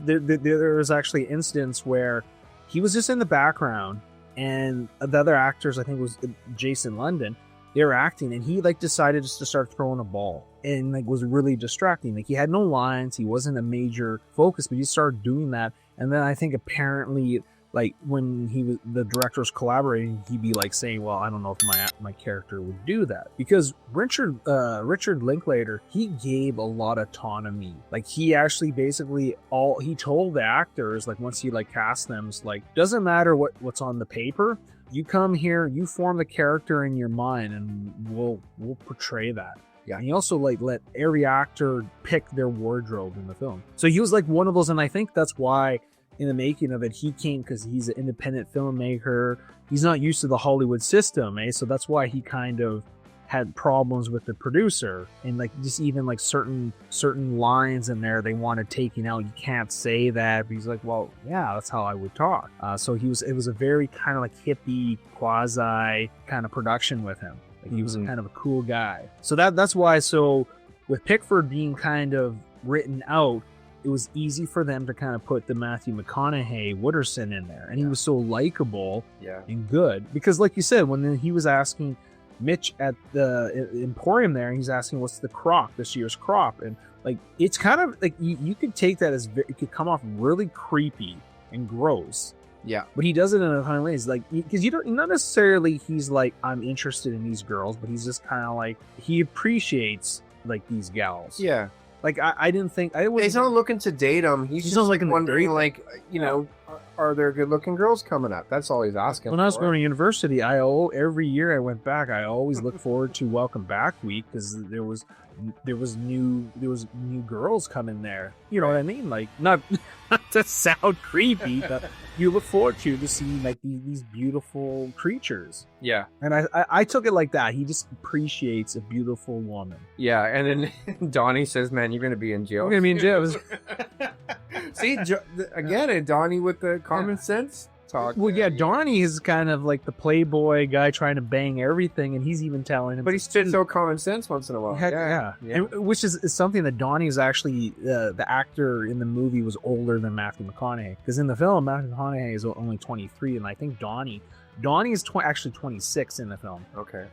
actually an instance where he was just in the background, and the other actors, I think it was Jason London, they were acting, and he like decided just to start throwing a ball, and like was really distracting. Like he had no lines, he wasn't a major focus, but he started doing that. And then I think apparently, like when the director was collaborating, he'd be like saying, well, I don't know if my character would do that, because Richard Linklater, he gave a lot of autonomy. Like he actually basically he told the actors, like once he like cast them, it's like, doesn't matter what's on the paper, you come here, you form the character in your mind, and we'll portray that. Yeah, and he also like let every actor pick their wardrobe in the film. So he was like one of those, and I think that's why in the making of it, he came because he's an independent filmmaker. He's not used to the Hollywood system, so that's why he kind of had problems with the producer, and like just even like certain lines in there they wanted taking out. You can't say that. But he's like, well, yeah, that's how I would talk. So it was a very kind of like hippie quasi kind of production with him. Like he was kind of a cool guy. So that's why. So with Pickford being kind of written out, it was easy for them to kind of put the Matthew McConaughey Wooderson in there. And he was so likable and good. Because like you said, when he was asking Mitch at the Emporium there, he's asking what's the crop, this year's crop. And like, it's kind of like, you could take that as, it could come off really creepy and gross.
Yeah.
But he does it in a kind of ways, like, because not necessarily he's like, I'm interested in these girls, but he's just kind of like, he appreciates like these gals.
Yeah.
Like I didn't think
he's not looking to date them. He's just like wondering, like, you know, are there good-looking girls coming up? That's all he's asking.
When I was going to university, every year I went back, I always looked forward to Welcome Back Week, because there was new girls coming there. You know what I mean? Like not to sound creepy, but you look forward to see like these beautiful creatures.
Yeah.
And I took it like that. He just appreciates a beautiful woman.
Yeah. And then Donnie says, man, you're going to be in jail.
I'm going to be in jail.
See, again, Donnie with the common sense talk.
Well, yeah, Donnie is kind of like the playboy guy trying to bang everything, and he's even telling him.
But he spits out common sense once in a while.
Yeah. And, which is something that Donnie is actually, the actor in the movie was older than Matthew McConaughey. Because in the film, Matthew McConaughey is only 23, and I think Donnie is actually 26 in the film.
Okay.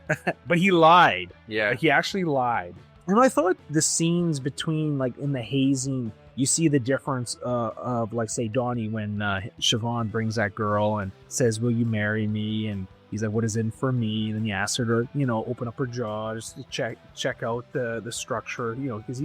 But he lied.
Yeah.
He actually lied. And I thought the scenes between, like, in the hazing, you see the difference of, like, say, Donnie when Siobhan brings that girl and says, will you marry me? And he's like, what is in for me? And then he asks her to, you know, open up her jaw just to check out the structure, you know, because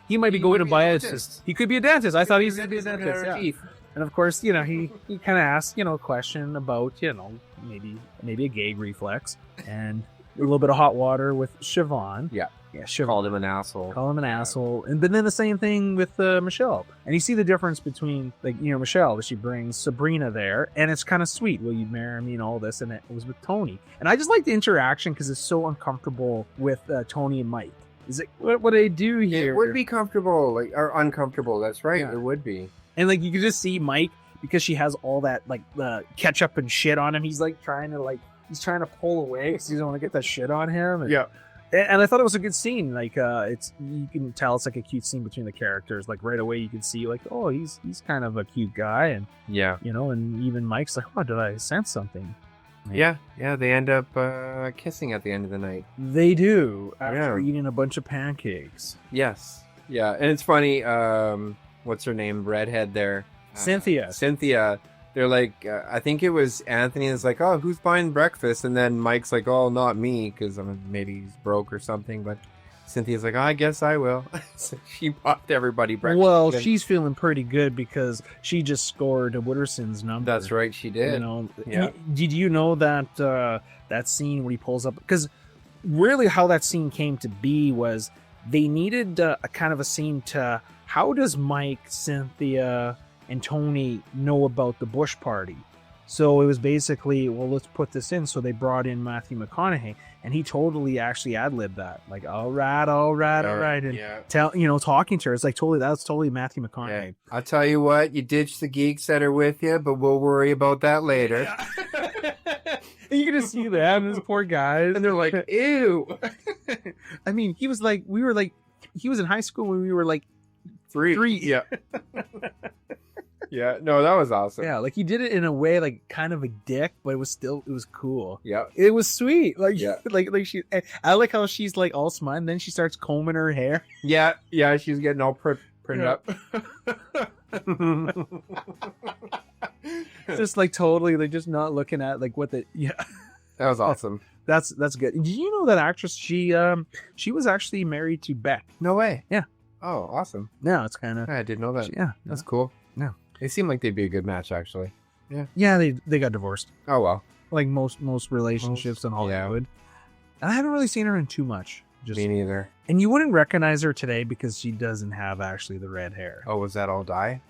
he might be going to buy he could be a dentist. I thought he was going to be a dentist. Yeah. And of course, you know, he kind of asks, you know, a question about, you know, maybe a gag reflex and a little bit of hot water with Siobhan.
Yeah.
Yeah, Siobhan.
Called him an asshole.
And then the same thing with Michelle. And you see the difference between, like, you know, Michelle, she brings Sabrina there, and it's kind of sweet. Will you marry me and all this? And it was with Tony. And I just like the interaction because it's so uncomfortable with Tony and Mike. Is it what do they do here?
It would be comfortable, like, or uncomfortable. That's right. Yeah. It would be. And
like you could just see Mike, because she has all that like ketchup and shit on him. He's like trying to pull away because he doesn't want to get that shit on him. And,
yeah.
And I thought it was a good scene. Like you can tell it's like a cute scene between the characters. Like right away you can see like, oh, he's kind of a cute guy, and
yeah,
you know, and even Mike's like, oh, did I sense something?
Yeah. They end up kissing at the end of the night.
They do after eating a bunch of pancakes.
Yes. Yeah, and it's funny. What's her name? Redhead there. Cynthia. They're like, I think it was Anthony that's like, oh, who's buying breakfast? And then Mike's like, oh, not me, because maybe he's broke or something. But Cynthia's like, oh, I guess I will. So she bought everybody breakfast.
Well, she's feeling pretty good because she just scored Wooderson's number.
That's right, she did.
You know, yeah. Did you know that that scene where he pulls up? Because really how that scene came to be was they needed a kind of a scene to, how does Mike, Cynthia, and Tony know about the Bush party? So it was basically, well, let's put this in. So they brought in Matthew McConaughey, and he totally actually ad-libbed that. Like, all right. And talking to her. It's like that's totally Matthew McConaughey.
Yeah. I'll tell you what, you ditch the geeks that are with you, but we'll worry about that later.
Yeah. And you're going to see that, and those poor guys.
And they're like, ew.
I mean, he was in high school when we were like
Three. Yeah. Yeah. No, that was awesome.
Yeah, like he did it in a way like kind of a dick, but it was cool.
Yeah.
It was sweet. Like,
Yeah.
like I like how she's like all smiling, then she starts combing her hair.
Yeah. Yeah. She's getting all printed up.
Just like totally, like just not looking at like what the
That was awesome.
That's good. Did you know that actress? She was actually married to Beck.
No way.
Yeah.
Oh, awesome.
No, it's kind of
I didn't know that.
yeah.
That's cool.
Yeah.
They seem like they'd be a good match, actually.
Yeah, they got divorced.
Oh, well.
Like most relationships in Hollywood. And I haven't really seen her in too much. Just
Me neither.
And you wouldn't recognize her today because she doesn't have actually the red hair.
Oh, was that all dye?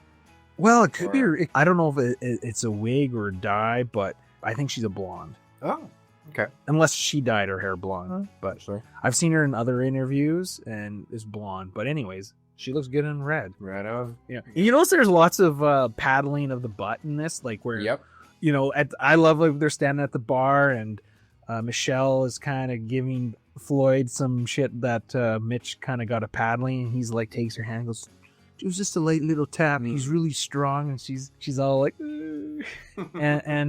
Well, it could be. I don't know if it's a wig or a dye, but I think she's a blonde.
Oh, okay.
Unless she dyed her hair blonde. But
Sure.
I've seen her in other interviews and is blonde. But anyways, she looks good in red.
Right on.
Yeah. You notice there's lots of paddling of the butt in this, like where,
Yep.
you know, I love like they're standing at the bar and Michelle is kind of giving Floyd some shit that Mitch kind of got a paddling, and he's like takes her hand and goes, it was just a light little tap. He's really strong, and she's all like, and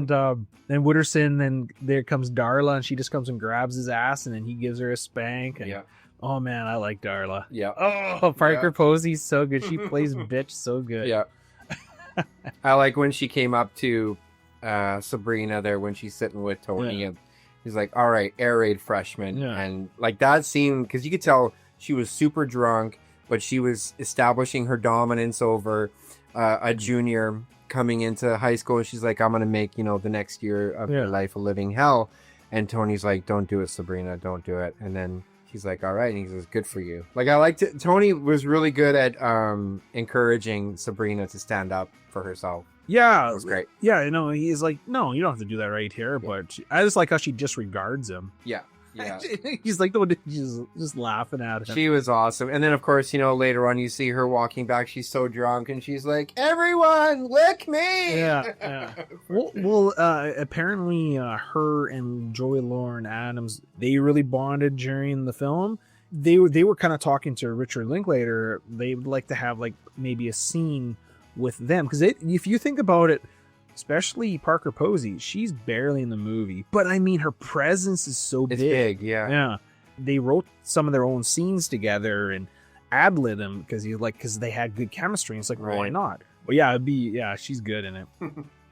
then Wooderson, and there comes Darla, and she just comes and grabs his ass, and then he gives her a spank. And,
Yeah.
oh man, I like Darla.
Yeah.
Oh, Parker Posey's so good. She plays bitch so good.
Yeah. I like when she came up to Sabrina there when she's sitting with Tony, and he's like, all right, air raid freshman.
Yeah.
And like that scene, because you could tell she was super drunk, but she was establishing her dominance over a junior coming into high school. She's like, I'm going to make, the next year of your life a living hell. And Tony's like, don't do it, Sabrina. Don't do it. And then she's like, all right. And he says, good for you. Like, I liked it. Tony was really good at encouraging Sabrina to stand up for herself.
Yeah.
It was great.
Yeah, he's like, no, you don't have to do that right here.
Yeah.
But I just like how she disregards him.
Yeah. Yeah.
He's like, just laughing at him.
She was awesome. And then, of course, later on you see her walking back. She's so drunk and she's like, everyone, lick me.
Yeah. Well, apparently her and Joey Lauren Adams, they really bonded during the film. They were kind of talking to Richard Linklater. They would like to have like maybe a scene with them. Because if you think about it, especially Parker Posey, she's barely in the movie. But I mean, her presence is so
It's big, yeah.
Yeah. They wrote some of their own scenes together and ad-libbed them because they had good chemistry. And it's like, well, why
Right.
not? Well, yeah, she's good in it.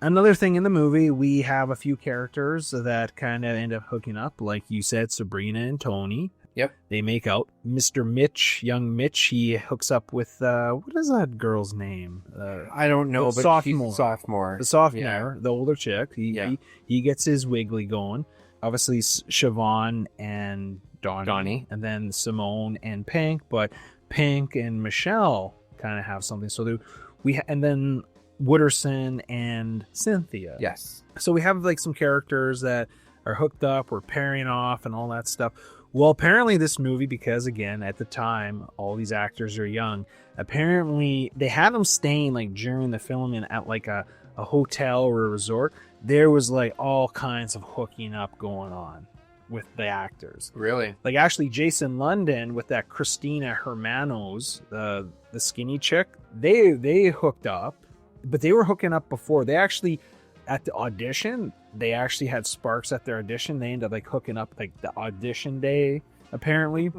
Another thing in the movie, we have a few characters that kind of end up hooking up. Like you said, Sabrina and Tony.
Yep.
They make out. Mr. Mitch, young Mitch, he hooks up with, what is that girl's name?
I don't know,
the
but
sophomore.
she's sophomore.
The sophomore, the older chick. He gets his wiggly going. Obviously, Siobhan and Donnie. And then Simone and Pink. But Pink and Michelle kind of have something. So and then Wooderson and Cynthia.
Yes.
So we have like some characters that are hooked up, we're pairing off and all that stuff. Well, apparently this movie, because again, at the time, all these actors are young, apparently they had them staying like during the filming at like a hotel or a resort. There was like all kinds of hooking up going on with the actors.
Really?
Like actually Jason London with that Christina Hermanos, the skinny chick, they hooked up, but they were hooking up before. They actually, at the audition, they actually had sparks at their audition. They ended up like hooking up like the audition day, apparently.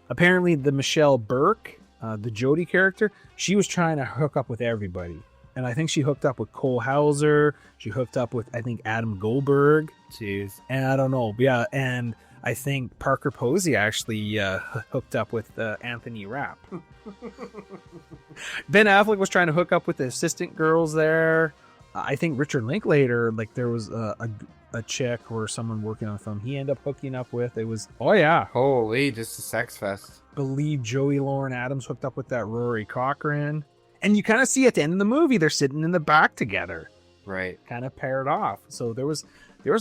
Apparently the Michelle Burke, the Jodie character, she was trying to hook up with everybody. And I think she hooked up with Cole Hauser. She hooked up with, I think, Adam Goldberg.
Jeez.
And I don't know. Yeah. And I think Parker Posey actually hooked up with Anthony Rapp. Ben Affleck was trying to hook up with the assistant girls there. I think Richard Linklater, like there was a chick or someone working on the film he ended up hooking up with. It was,
Holy, just a sex fest.
believe Joey Lauren Adams hooked up with that Rory Cochrane. And you kind of see at the end of the movie, they're sitting in the back together.
Right.
Kind of paired off. So there was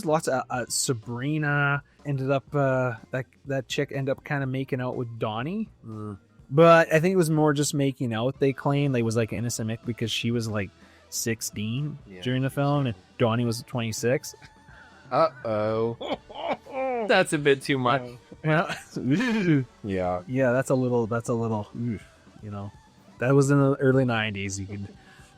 lots of Sabrina ended up that chick ended up kind of making out with Donnie. But I think it was more just making out. They claimed it was like an innocent mix because she was like 16 during the film and Donnie was 26.
Uh-oh. That's a bit too much.
Yeah.
Yeah.
Yeah, that's a little that was in the early 90s.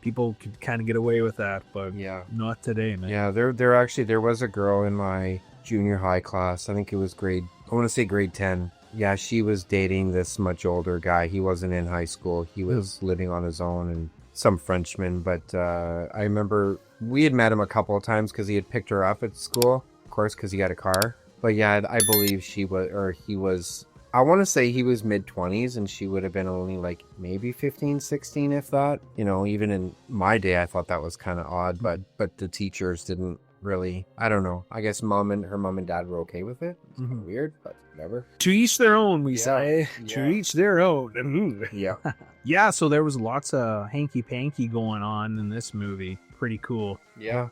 People could kind of get away with that, but not today, man.
Yeah, there was a girl in my junior high class. I think it was grade 10. Yeah, she was dating this much older guy. He wasn't in high school. He was living on his own, and some Frenchman. But I remember we had met him a couple of times because he had picked her up at school, of course, because he had a car. But yeah, I believe he was, I want to say he was mid-20s, and she would have been only like maybe 15, 16, if that. You know, even in my day, I thought that was kind of odd, but the teachers didn't really, I don't know. I guess her mom and dad were okay with it. It's kind of weird, but whatever.
To each their own, we say. Yeah. To each their own.
Yeah.
Yeah, so there was lots of hanky-panky going on in this movie. Pretty cool.
Yeah.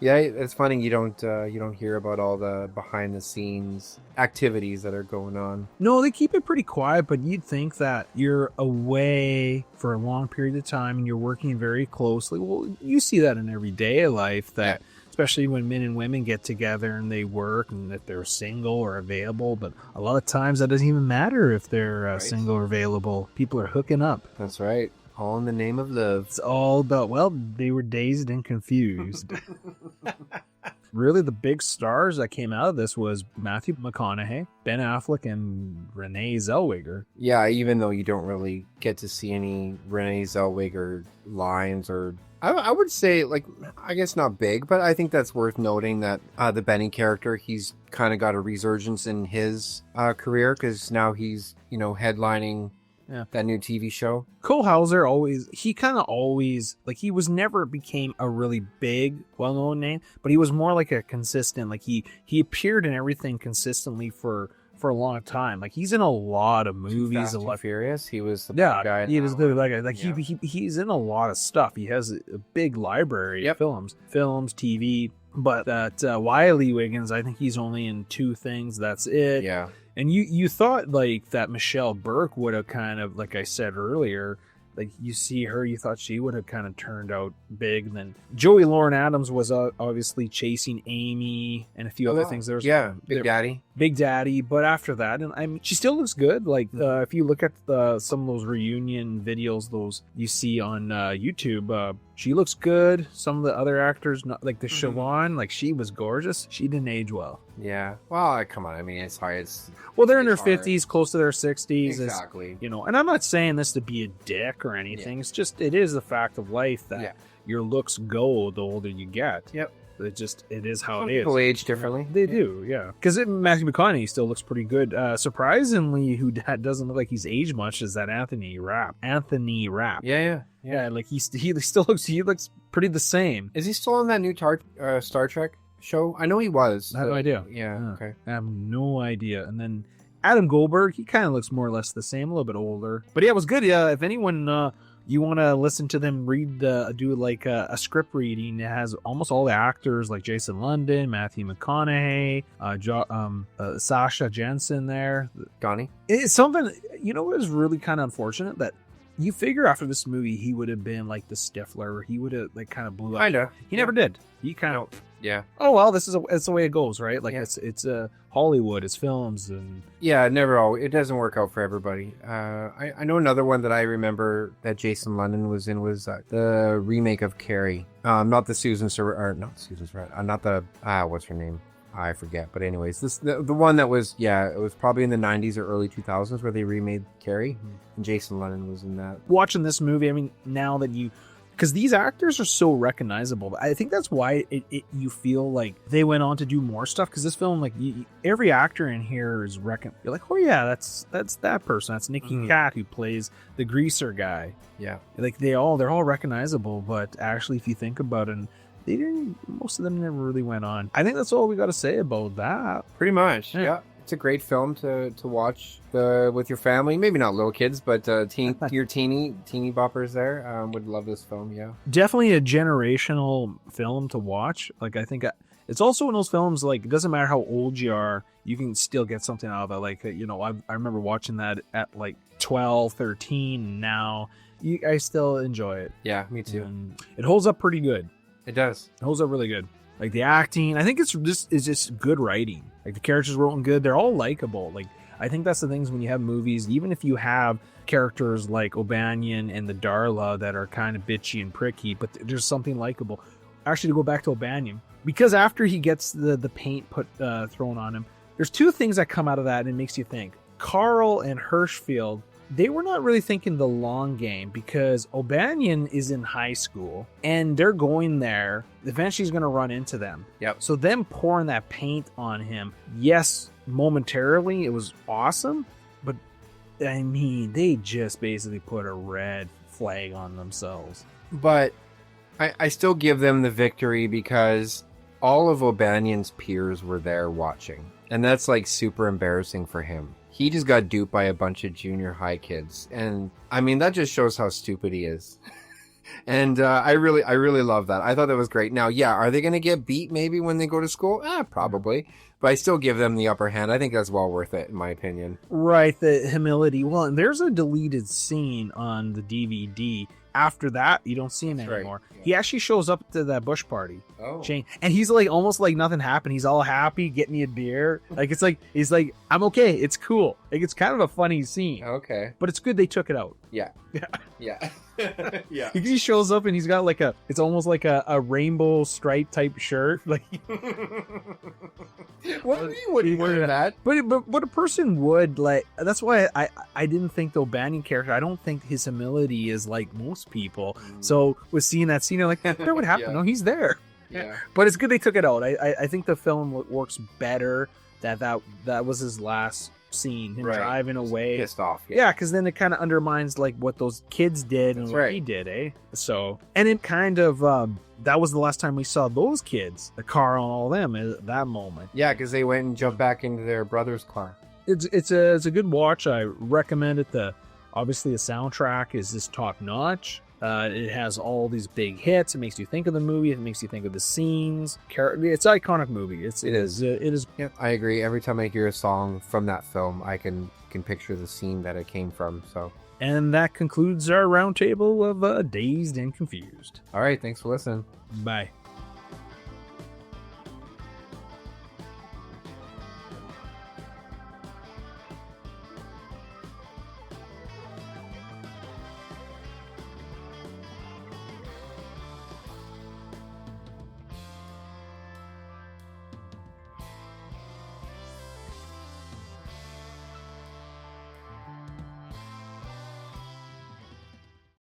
Yeah, it's funny you don't hear about all the behind the scenes activities that are going on.
No, they keep it pretty quiet, but you'd think that you're away for a long period of time and you're working very closely. Well, you see that in everyday life, that especially when men and women get together and they work, and if they're single or available. But a lot of times that doesn't even matter if they're single or available. People are hooking up.
That's right. All in the name of love.
It's all about, well, they were dazed and confused. Really, the big stars that came out of this was Matthew McConaughey, Ben Affleck, and Renee Zellweger.
Yeah, even though you don't really get to see any Renee Zellweger lines, or I would say, like, I guess not big, but I think that's worth noting that the Benny character, he's kind of got a resurgence in his career, because now he's, headlining that new TV show.
Cole Hauser he was never became a really big, well-known name, but he was more like a consistent, like he appeared in everything consistently for a long time. Like, he's in a lot of movies.
Fast and Furious. He was the
guy. He was he's in a lot of stuff. He has a big library of films, TV. But that Wiley Wiggins, I think he's only in 2 things. That's it.
Yeah.
And you thought, like, that Michelle Burke would have kind of, like I said earlier, like, you see her, you thought she would have kind of turned out big. And then Joey Lauren Adams was obviously chasing Amy and a few other things. There was Big Daddy. But after that, and I mean, she still looks good. Like, if you look at some of those reunion videos, those you see on YouTube, she looks good. Some of the other actors, not like the Siobhan, like, she was gorgeous. She didn't age well.
Yeah. Well, come on. I mean, it's hard.
Well, they're in their 50s, close to their 60s.
Exactly.
And I'm not saying this to be a dick or anything. It's just, it is a fact of life that your looks go the older you get.
Yep.
It is how it is.
People age differently.
They do, yeah. Because Matthew McConaughey still looks pretty good. Surprisingly, who doesn't look like he's aged much is that Anthony Rapp. Yeah. Like, he still looks pretty the same.
Is he still on that new Star Trek show? I know he was.
I have no idea.
Yeah. Okay.
I have no idea. And then Adam Goldberg, he kind of looks more or less the same, a little bit older. But yeah, it was good. Yeah, if anyone you want to listen to them do like a script reading, it has almost all the actors, like Jason London, Matthew McConaughey, Sasha Jensen there.
Donnie.
It's something, what was really kind of unfortunate, that you figure after this movie he would have been like the Stifler, he would have like kind of blew up.
Kinda.
He never did. He kind of
oh
well, it's the way it goes, right? Like, it's Hollywood, it's films, and
it doesn't work out for everybody. I know another one that I remember that Jason London was in was the remake of Carrie. Not the Susan Sarandon, not Susan Sarandon, not the what's her name? I forget. But anyways, the one that was it was probably in the 90s or early 2000s where they remade Carrie, and Jason London was in that.
Watching this movie, I mean, now that because these actors are so recognizable, I think that's why you feel like they went on to do more stuff. Because this film, like, every actor in here is you're like, oh yeah, that's that person. That's Nicky Cat, who plays the greaser guy.
Yeah,
like they're all recognizable. But actually, if you think about it, most of them never really went on. I think that's all we got to say about that.
Pretty much. Yeah. It's a great film to watch with your family. Maybe not little kids, but your teeny boppers there would love this film. Yeah, definitely
a generational film to watch. Like, I think it's also one of those films, like, it doesn't matter how old you are, you can still get something out of it. Like, I remember watching that at like 12, 13, and now I still enjoy it.
Yeah, me too.
And it holds up pretty good.
It does.
It holds up really good. Like, the acting, I think it's just good writing. Like, the characters were written good. They're all likable. Like, I think that's the things when you have movies, even if you have characters like O'Banion and the Darla that are kind of bitchy and pricky, but there's something likable. Actually, to go back to O'Banion, because after he gets the paint put thrown on him, there's two things that come out of that and it makes you think. Carl and Hirschfield, they were not really thinking the long game, because O'Banion is in high school and they're going there. Eventually he's going to run into them.
Yep.
So them pouring that paint on him, yes, momentarily it was awesome, but I mean, they just basically put a red flag on themselves.
But I still give them the victory because all of O'Banion's peers were there watching. And that's like super embarrassing for him. He just got duped by a bunch of junior high kids. And I mean, that just shows how stupid he is. And I really love that. I thought that was great. Now, yeah, are they going to get beat maybe when they go to school? Probably. But I still give them the upper hand. I think that's well worth it, in my opinion.
Right, the humility. Well, and there's a deleted scene on the DVD. After that, you don't see him anymore.
Right. Yeah.
He actually shows up to that bush party.
Oh.
And he's like almost like nothing happened. He's all happy, getting me a beer. Like it's like he's like, I'm okay. It's cool. Like it's kind of a funny scene.
Okay.
But it's good they took it out.
Yeah.
Yeah.
Yeah. Yeah.
He shows up and he's got like it's almost like a rainbow stripe type shirt. Like
what do you mean wouldn't wear that?
But a person would, like, that's why I didn't think the O'Banion character, I don't think his humility is like most people. So with seeing that scene, I'm like, that would happen.
Yeah.
No, he's there.
Yeah.
But it's good they took it out. I think the film works better that was his last scene, him driving away.
Pissed off.
Yeah, because then it kind of undermines like what those kids did and
That's
what
right.
he did, eh? So, and it kind of that was the last time we saw those kids, the Carl and all them at that moment.
Yeah, because they went and jumped back into their brother's car.
It's a good watch. I recommend it. Obviously the soundtrack is just top notch. It has all these big hits. It makes you think of the movie. It makes you think of the scenes. It's an iconic movie. It is.
Yeah, I agree. Every time I hear a song from that film, I can picture the scene that it came from. So,
and that concludes our roundtable of Dazed and Confused.
all right, thanks for listening.
Bye.